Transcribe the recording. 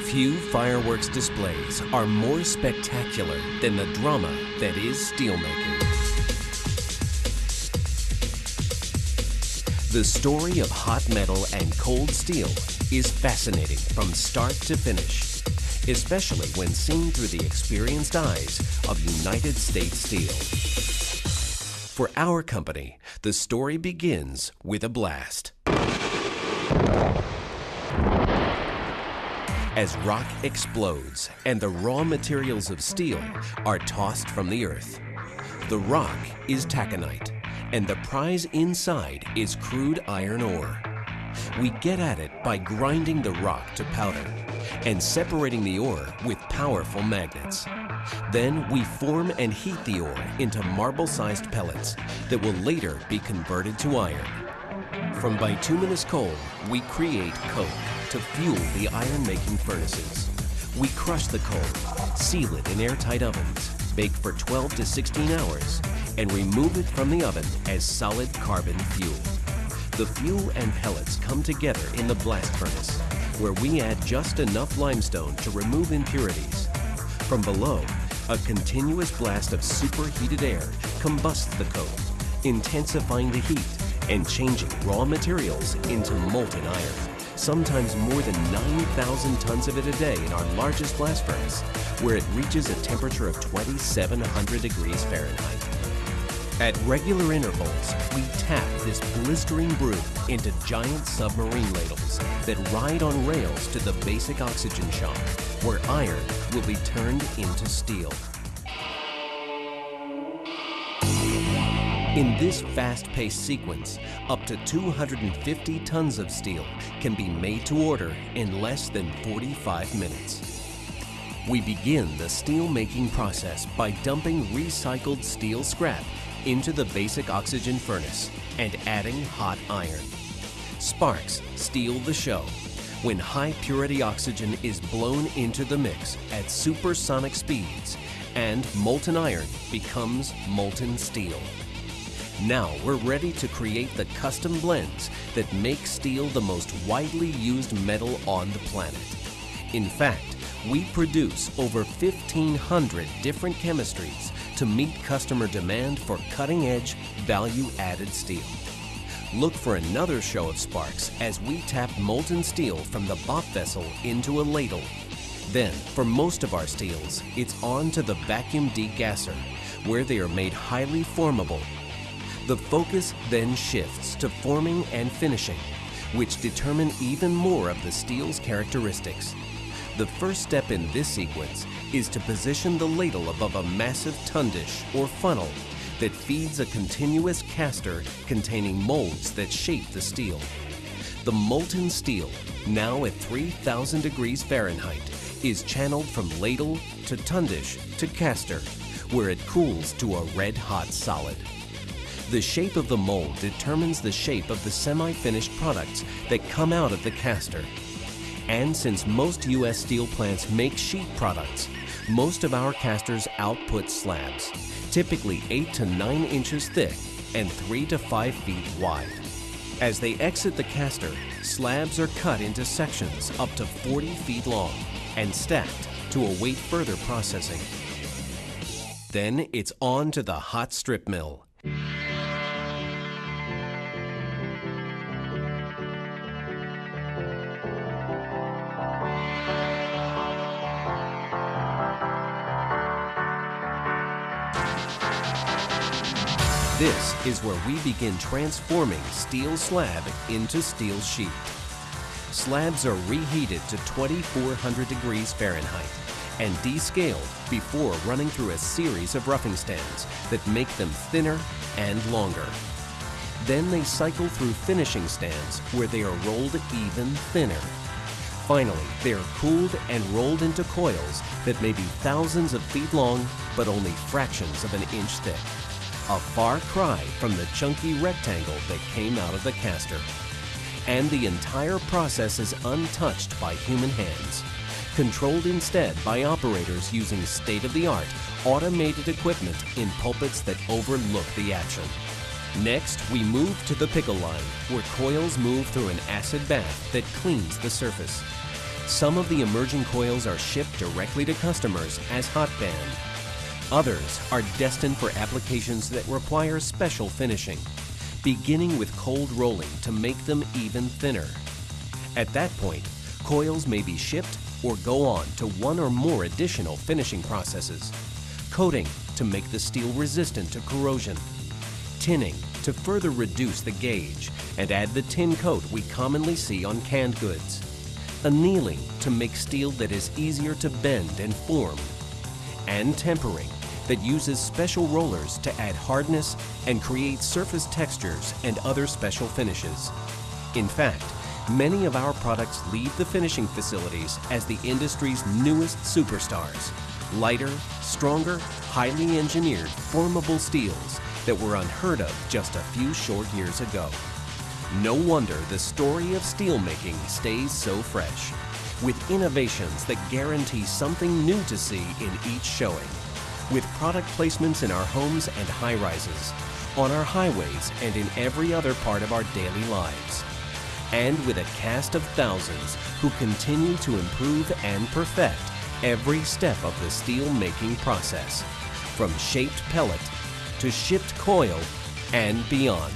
Few fireworks displays are more spectacular than the drama that is steelmaking. The story of hot metal and cold steel is fascinating from start to finish, especially when seen through the experienced eyes of United States Steel. For our company, the story begins with a blast. As rock explodes and the raw materials of steel are tossed from the earth. The rock is taconite, and the prize inside is crude iron ore. We get at it by grinding the rock to powder and separating the ore with powerful magnets. Then we form and heat the ore into marble-sized pellets that will later be converted to iron. From bituminous coal, we create coke to fuel the iron-making furnaces. We crush the coal, seal it in airtight ovens, bake for 12 to 16 hours, and remove it from the oven as solid carbon fuel. The fuel and pellets come together in the blast furnace, where we add just enough limestone to remove impurities. From below, a continuous blast of superheated air combusts the coke, intensifying the heat and changing raw materials into molten iron. Sometimes more than 9,000 tons of it a day in our largest blast furnace, where it reaches a temperature of 2,700 degrees Fahrenheit. At regular intervals, we tap this blistering brew into giant submarine ladles that ride on rails to the basic oxygen shop, where iron will be turned into steel. In this fast-paced sequence, up to 250 tons of steel can be made to order in less than 45 minutes. We begin the steel-making process by dumping recycled steel scrap into the basic oxygen furnace and adding hot iron. Sparks steal the show when high-purity oxygen is blown into the mix at supersonic speeds and molten iron becomes molten steel. Now we're ready to create the custom blends that make steel the most widely used metal on the planet. In fact, we produce over 1,500 different chemistries to meet customer demand for cutting-edge, value-added steel. Look for another show of sparks as we tap molten steel from the Bop vessel into a ladle. Then, for most of our steels, it's on to the vacuum degasser, where they are made highly formable. The focus then shifts to forming and finishing, which determine even more of the steel's characteristics. The first step in this sequence is to position the ladle above a massive tundish or funnel that feeds a continuous caster containing molds that shape the steel. The molten steel, now at 3,000 degrees Fahrenheit, is channeled from ladle to tundish to caster, where it cools to a red-hot solid. The shape of the mold determines the shape of the semi-finished products that come out of the caster. And since most U.S. steel plants make sheet products, most of our casters output slabs, typically 8 to 9 inches thick and 3 to 5 feet wide. As they exit the caster, slabs are cut into sections up to 40 feet long and stacked to await further processing. Then it's on to the hot strip mill. This is where we begin transforming steel slab into steel sheet. Slabs are reheated to 2,400 degrees Fahrenheit and descaled before running through a series of roughing stands that make them thinner and longer. Then they cycle through finishing stands where they are rolled even thinner. Finally, they are cooled and rolled into coils that may be thousands of feet long but only fractions of an inch thick. A far cry from the chunky rectangle that came out of the caster. And the entire process is untouched by human hands, controlled instead by operators using state-of-the-art automated equipment in pulpits that overlook the action. Next, we move to the pickle line, where coils move through an acid bath that cleans the surface. Some of the emerging coils are shipped directly to customers as hot band. Others are destined for applications that require special finishing, beginning with cold rolling to make them even thinner. At that point, coils may be shipped or go on to one or more additional finishing processes. Coating to make the steel resistant to corrosion. Tinning to further reduce the gauge and add the tin coat we commonly see on canned goods. Annealing to make steel that is easier to bend and form. And tempering that uses special rollers to add hardness and create surface textures and other special finishes. In fact, many of our products leave the finishing facilities as the industry's newest superstars. Lighter, stronger, highly engineered, formable steels that were unheard of just a few short years ago. No wonder the story of steelmaking stays so fresh, with innovations that guarantee something new to see in each showing, with product placements in our homes and high-rises, on our highways and in every other part of our daily lives, and with a cast of thousands who continue to improve and perfect every step of the steel-making process, from shaped pellet to shipped coil and beyond.